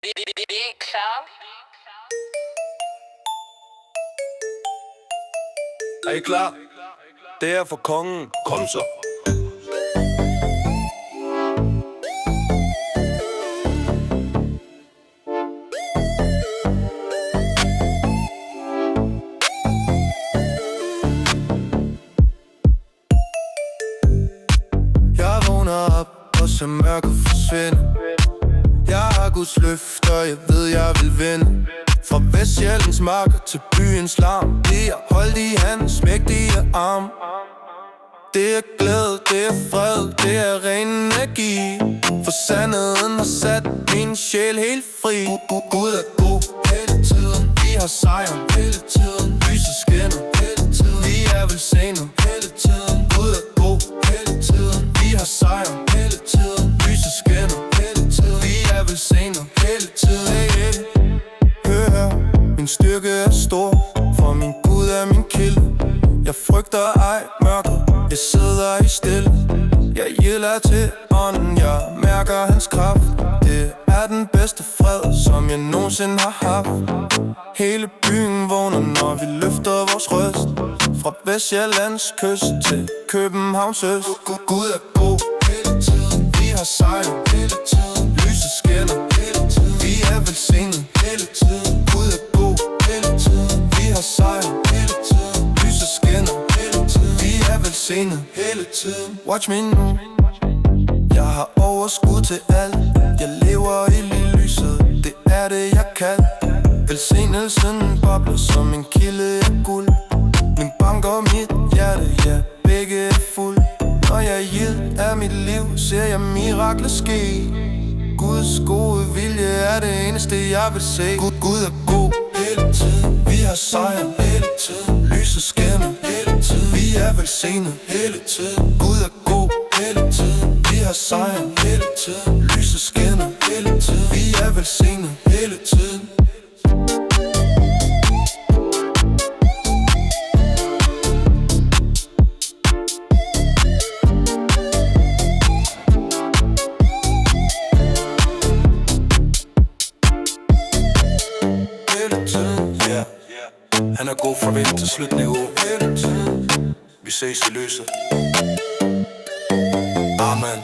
Er I klar? Det er for kongen. Kom så. Jeg vågner op og ser mørket forsvinde. Jeg har Guds løfter, jeg ved jeg vil vinde. Fra Vestsjællands marker til byens larm bliver holdt i hans mægtige arm. Det er glæde, det er fred, det er ren energi. For sandheden har sat min sjæl helt fri. Gud er god hele tiden, vi har sejren hele tiden. Lyset skinner hele tiden, vi er velsignet hele tiden. Gud er god hele tiden, vi har sejren hele tiden. Lyset skinner hele tiden, vi er velsignet hele tiden. Hør her, min styrke er stor, for min Gud er min kilde. Jeg frygter ej mørket, jeg sidder i stille. Jeg gilder til ånden, jeg mærker hans kraft. Det er den bedste fred, som jeg nogensinde har haft. Hele byen vågner, når vi løfter vores røst. Fra Vestsjællands kyst til Københavns øst. Gud er god hele tiden, vi har sejret hele tiden. Lyset skinner hele tiden, vi er velsignet hele tiden. Gud er god hele tiden, vi har sejret hele tiden. Lyset skinner hele tiden, vi er velsignet hele tiden. Watch me nu, jeg har overskud til alt. Jeg lever i lyset, det er det jeg kan. Velsignelsen bobler som en kilde af guld. Min bank og mit hjerte, ja, begge er fuld. Når jeg gild af mit liv, ser jeg mirakler ske. Guds gode vilje er det eneste jeg vil se. Gud er god hele tiden, vi har sejren hele tiden. Lyset skinner hele tiden, vi er velsignet hele tiden. Gud er god hele tiden, vi har sejren hele tiden. Lyset skinner hele tiden, vi er velsignet hele tiden. Han er god fra vind til slutning af. Vi ses i lyset. Amen.